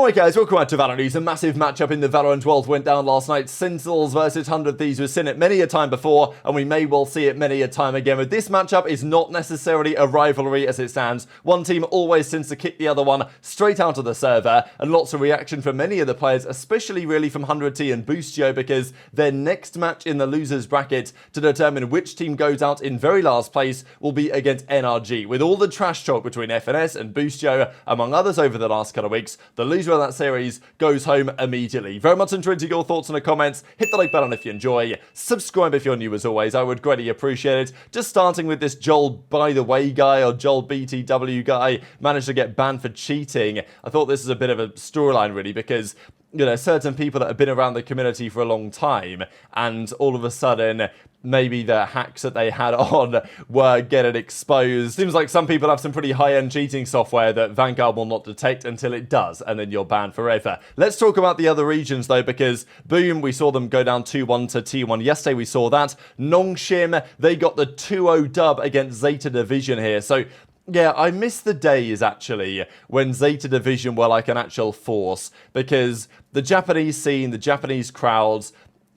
Alright guys, welcome back to Valorant News. A massive matchup in the Valorant world went down last night. Sentinels versus 100 Thieves. We've seen it many a time before, and we may well see it many a time again. But this matchup is not necessarily a rivalry as it stands. One team always tends to kick the other one straight out of the server, and lots of reaction from many of the players, especially really from 100T and Boostio, because their next match in the losers bracket to determine which team goes out in very last place will be against Gen.G. With all the trash talk between FNS and Boostio, among others over the last couple of weeks, the loser of that series goes home immediately. Very much intrigued your thoughts in the comments. Hit the like button if you enjoy. Subscribe if you're new as always. I would greatly appreciate it. Just starting with this Joel by the way guy, or Joel BTW guy, managed to get banned for cheating. I thought this is a bit of a storyline really, because you know, certain people that have been around the community for a long time, and all of a sudden maybe the hacks that they had on were getting exposed. Seems like some people have some pretty high-end cheating software that Vanguard will not detect until it does, and then you're banned forever. Let's talk about the other regions though, because boom, we saw them go down 2-1 to T1 yesterday. We saw that. Nongshim, they got the 2-0 dub against Zeta Division here. So yeah, I miss the days, actually, when Zeta Division were like an actual force, because the Japanese scene, the Japanese crowds,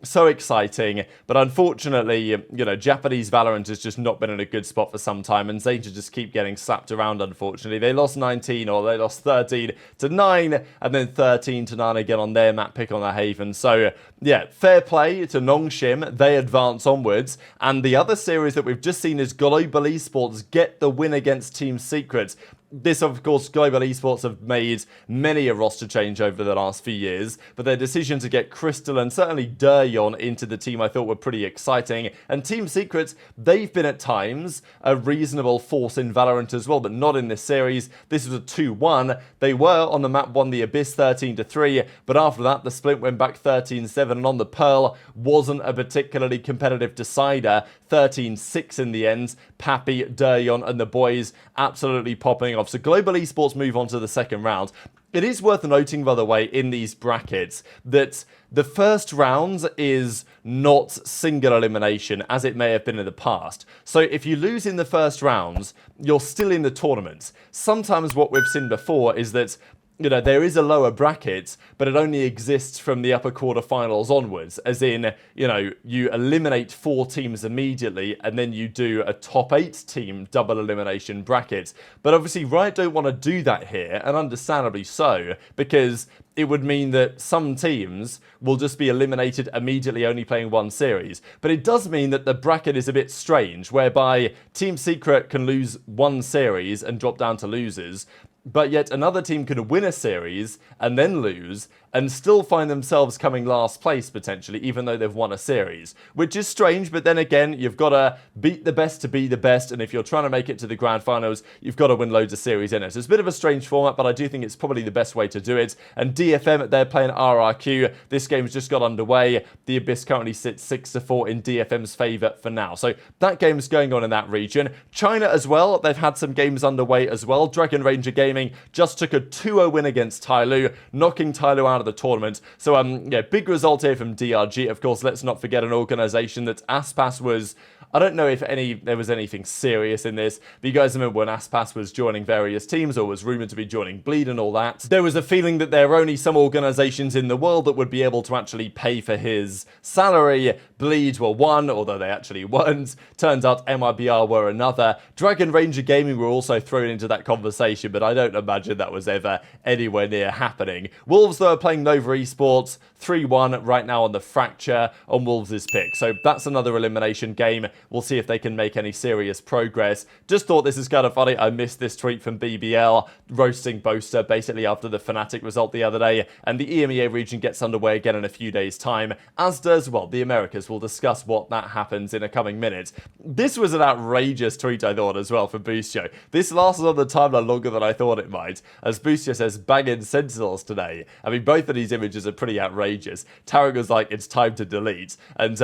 so exciting, but unfortunately, you know, Japanese Valorant has just not been in a good spot for some time, and Zeta just keep getting slapped around, unfortunately. They lost 19, or they lost 13-9, and then 13-9 again on their map pick on the Haven. So, yeah, fair play to Nongshim. They advance onwards, and the other series that we've just seen is Global Esports get the win against Team Secret. This, of course, Global Esports have made many a roster change over the last few years, but their decision to get Crystal and certainly Duryon into the team I thought were pretty exciting. And Team Secret, they've been at times a reasonable force in Valorant as well, but not in this series. This was a 2-1. They were on the map, won the Abyss 13-3, but after that, the split went back 13-7, and on the Pearl wasn't a particularly competitive decider. 13-6 in the end. Pappy, Duryon, and the boys absolutely popping off. So Global Esports move on to the second round. It is worth noting, by the way, in these brackets, that the first round is not single elimination, as it may have been in the past. So if you lose in the first rounds, you're still in the tournament. Sometimes what we've seen before is that, you know, there is a lower bracket, but it only exists from the upper quarterfinals onwards, as in, you know, you eliminate 4 teams immediately, and then you do a top 8 team double elimination bracket. But obviously Riot don't want to do that here, and understandably so, because it would mean that some teams will just be eliminated immediately, only playing one series. But it does mean that the bracket is a bit strange, whereby Team Secret can lose one series and drop down to losers, but yet another team could win a series and then lose and still find themselves coming last place potentially, even though they've won a series, which is strange. But then again, you've got to beat the best to be the best, and if you're trying to make it to the grand finals, you've got to win loads of series in it. So it's a bit of a strange format, but I do think it's probably the best way to do it. And DFM, they're playing RRQ. This game's just got underway. The Abyss currently sits 6-4 in DFM's favour for now. So that game's going on in that region. China as well, they've had some games underway as well. Dragon Ranger Gaming just took a 2-0 win against Tyloo, knocking Tyloo out of the tournament. So, yeah, big result here from DRG. Of course, let's not forget an organisation that Aspas was, I don't know if there was anything serious in this, but you guys remember when Aspas was joining various teams, or was rumoured to be joining Bleed and all that. There was a feeling that there were only some organisations in the world that would be able to actually pay for his salary. Bleed were one, although they actually weren't. Turns out MIBR were another. Dragon Ranger Gaming were also thrown into that conversation, but I don't imagine that was ever anywhere near happening. Wolves, though, are playing Nova Esports 3-1 right now on the Fracture on Wolves' pick. So that's another elimination game. We'll see if they can make any serious progress. Just thought this is kind of funny. I missed this tweet from BBL roasting Boaster basically after the Fnatic result the other day, and the EMEA region gets underway again in a few days' time, as does, well, the Americas. We'll discuss what that happens in a coming minute. This was an outrageous tweet, I thought, as well, for Boostio. This lasted on the timeline longer than I thought it might, as Boostio says, banging Sentinels today. I mean, both of these images are pretty outrageous. Tarek was like, it's time to delete. And,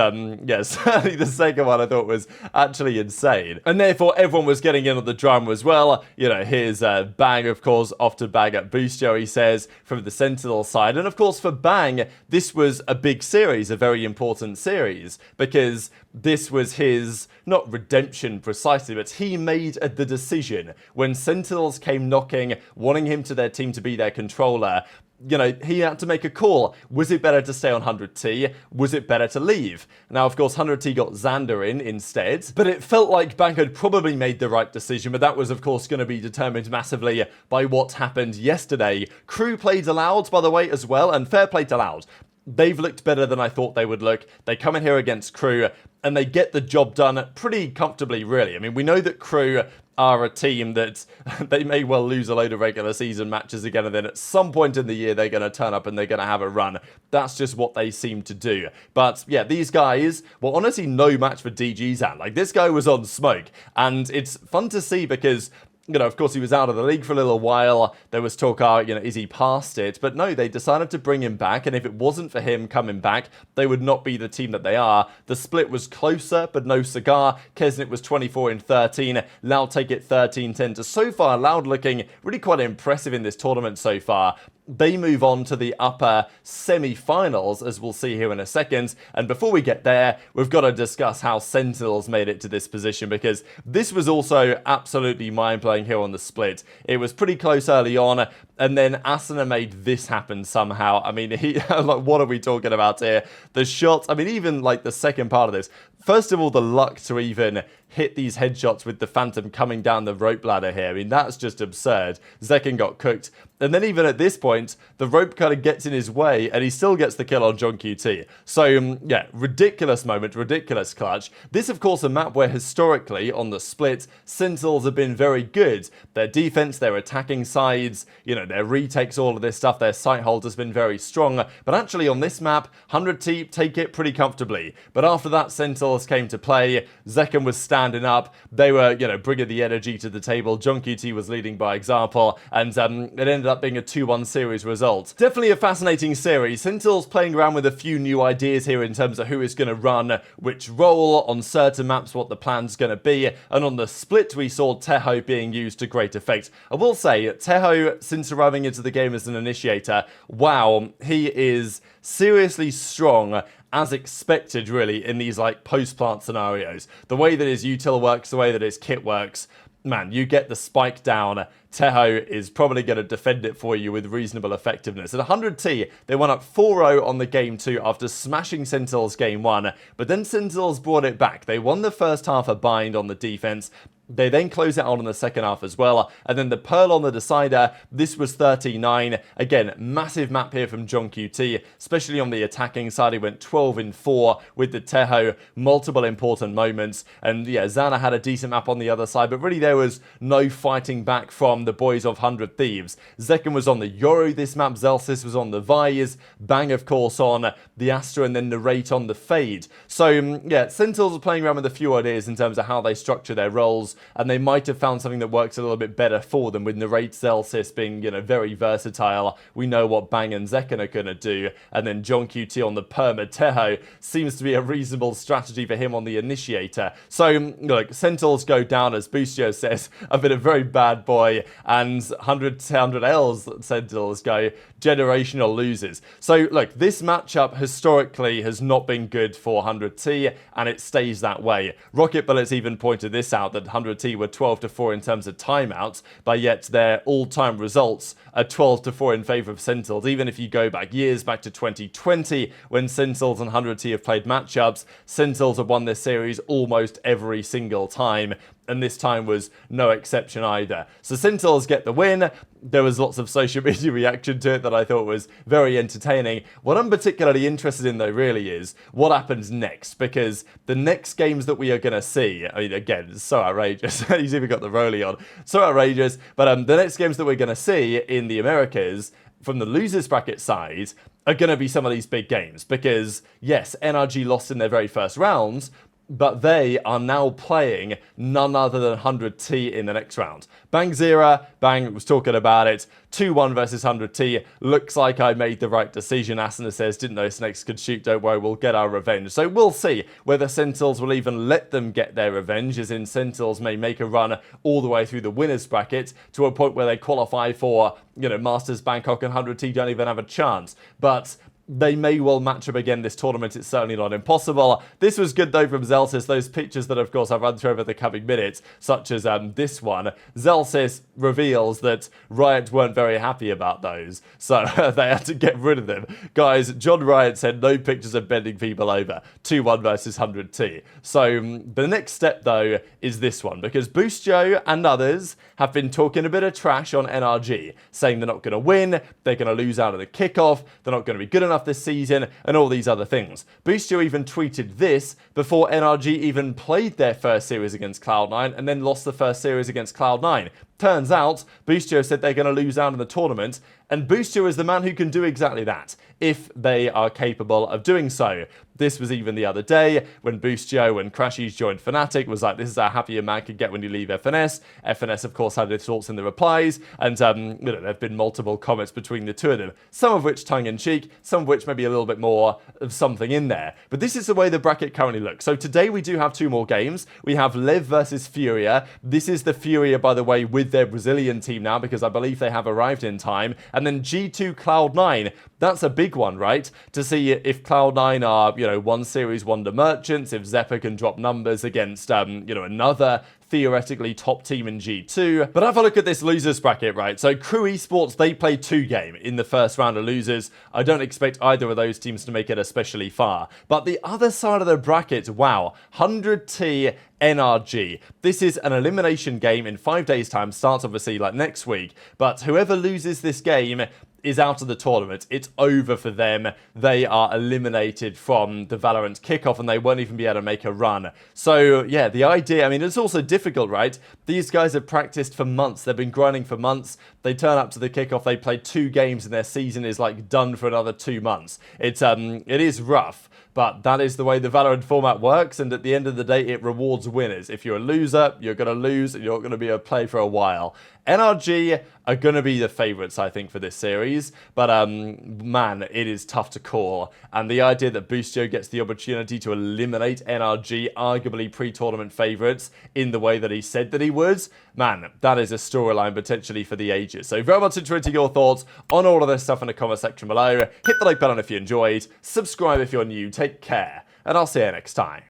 yeah, certainly the second one I thought was actually insane. And therefore, everyone was getting in on the drama as well. You know, here's Bang, of course, off to bang at Boostio, he says, from the Sentinel side. And, of course, for Bang, this was a big series, a very important series, because this was his, not redemption precisely, but he made the decision when Sentinels came knocking, wanting him to their team to be their controller. you know, he had to make a call. Was it better to stay on 100T? Was it better to leave? Now, of course, 100T got Xander in instead, but it felt like Bang had probably made the right decision, but that was, of course, going to be determined massively by what happened yesterday. Crew played Loud, by the way, as well, and fair play to Loud. They've looked better than I thought they would look. They come in here against Crew, and they get the job done pretty comfortably, really. I mean, we know that Crew are a team that they may well lose a load of regular season matches again, and then at some point in the year they're going to turn up and they're going to have a run. That's just what they seem to do. But yeah, these guys were honestly no match for DG's hand. Like, this guy was on smoke, and it's fun to see because, you know, of course, he was out of the league for a little while. There was talk, you know, is he past it? But no, they decided to bring him back. And if it wasn't for him coming back, they would not be the team that they are. The split was closer, but no cigar. Kesnit was 24-13. Loud take it 13-10. So far, Loud looking really quite impressive in this tournament so far. They move on to the upper semi-finals, as we'll see here in a second. And before we get there, we've got to discuss how Sentinels made it to this position, because this was also absolutely mind-blowing here on the split. It was pretty close early on, and then Asuna made this happen somehow. I mean, like, what are we talking about here? The shots, I mean, even like the second part of this. First of all, the luck to even hit these headshots with the Phantom coming down the rope ladder here. I mean, that's just absurd. Zekken got cooked. And then even at this point, the rope kind of gets in his way, and he still gets the kill on Gen.G. So, yeah, ridiculous moment, ridiculous clutch. This, of course, a map where historically, on the split, Sentinels have been very good. Their defense, their attacking sides, you know, their retakes, all of this stuff, their sight hold has been very strong. But actually, on this map, 100T take it pretty comfortably. But after that, Sentinels came to play. Zekken was standing up. They were, you know, bringing the energy to the table. Gen.G was leading by example, and it ended up being a 2-1 series result. Definitely a fascinating series. Sentinels playing around with a few new ideas here in terms of who is going to run which role on certain maps, what the plan's going to be, and on the split we saw Teho being used to great effect. I will say, Teho, since arriving into the game as an initiator, wow, he is seriously strong, as expected, really, in these, like, post-plant scenarios. The way that his util works, the way that his kit works, man, you get the spike down, Teho is probably going to defend it for you with reasonable effectiveness. At 100T, they went up 4-0 on the game 2 after smashing Sentinels game 1, but then Sentinels brought it back. They won the first half a bind on the defense. They then close it out in the second half as well. And then the Pearl on the decider, this was 39. Again, massive map here from Gen.G, especially on the attacking side. He went 12-4 with the Teho, multiple important moments. And yeah, Xana had a decent map on the other side, but really there was no fighting back from the boys of 100 Thieves. Zekken was on the Yoru this map, Zelsis was on the Vise, Bang, of course, on the Astra, and then Narrate on the Fade. So yeah, Sentinels are playing around with a few ideas in terms of how they structure their roles, and they might have found something that works a little bit better for them, with Narrate, Zelsis being, you know, very versatile. We know what Bang and Zekken are going to do, and then Gen.G on the Perma Teho seems to be a reasonable strategy for him on the Initiator. So, look, Sentinels go down, as Boostio says, I've been a very bad boy, and 100 L's Sentinels go, generational losers. So, look, this matchup historically has not been good for 100T, and it stays that way. Rocket Bullets even pointed this out, that 100T were 12-4 in terms of timeouts, but yet their all-time results are 12-4 in favour of Sentinels. Even if you go back years, back to 2020, when Sentinels and 100T have played matchups, Sentinels have won this series almost every single time, and this time was no exception either. So Sentinels get the win. There was lots of social media reaction to it that I thought was very entertaining. What I'm particularly interested in, though, really is what happens next, because the next games that we are going to see, I mean, again, it's so outrageous. He's even got the rollie on. So outrageous. But the next games that we're going to see in the Americas, from the losers bracket side, are going to be some of these big games, because yes, NRG lost in their very first rounds, but they are now playing none other than 100T in the next round. Bang Zera, Bang was talking about it, 2-1 versus 100T. Looks like I made the right decision. Asuna says, didn't know Snakes could shoot, don't worry, we'll get our revenge. So we'll see whether Sentinels will even let them get their revenge, as in Sentinels may make a run all the way through the winners bracket to a point where they qualify for, you know, Masters Bangkok, and 100T don't even have a chance. But they may well match up again this tournament. It's certainly not impossible. This was good though from Zelsis. Those pictures that of course I've run through over the coming minutes, such as this one. Zelsis reveals that Riot weren't very happy about those, so they had to get rid of them. Guys, John Riot said no pictures of bending people over. 2-1 versus 100T. So the next step though is this one, because Boostio and others have been talking a bit of trash on NRG, saying they're not going to win, they're going to lose out of the kickoff, they're not going to be good enough this season, and all these other things. Boostio even tweeted this before NRG even played their first series against Cloud9 and then lost the first series against Cloud9. Turns out, Boostio said they're going to lose out in the tournament, and Boostio is the man who can do exactly that, if they are capable of doing so. This was even the other day when Boostio and Crashies joined Fnatic, was like, this is how happy a man can get when you leave FNS. FNS, of course, had their thoughts in the replies, and there have been multiple comments between the two of them, some of which tongue-in-cheek, some of which maybe a little bit more of something in there. But this is the way the bracket currently looks. So today we do have 2 more games. We have Lev versus Furia. This is the Furia, by the way, with their Brazilian team now, because I believe they have arrived in time. And then G2 Cloud9. That's a big one, right? To see if Cloud9 are, one series wonder merchants, if Zephyr can drop numbers against, another theoretically top team in G2. But have a look at this losers bracket, right? So Crew Esports, they played 2 games in the first round of losers. I don't expect either of those teams to make it especially far. But the other side of the bracket, wow, 100T NRG. This is an elimination game in 5 days' time. Starts obviously like next week. But whoever loses this game is out of the tournament. It's over for them. They are eliminated from the Valorant kickoff and they won't even be able to make a run. So yeah, the idea, I mean, it's also difficult, right? These guys have practiced for months. They've been grinding for months. They turn up to the kickoff. They play 2 games and their season is like done for another 2 months. It is rough. But that is the way the Valorant format works, and at the end of the day, it rewards winners. If you're a loser, you're going to lose, and you're going to be able to play for a while. NRG are going to be the favourites, I think, for this series. But, man, it is tough to call. And the idea that Boostio gets the opportunity to eliminate NRG, arguably pre-tournament favourites, in the way that he said that he would, man, that is a storyline potentially for the ages. So very much interested in your thoughts on all of this stuff in the comment section below. Hit the like button if you enjoyed. Subscribe if you're new. Take care. And I'll see you next time.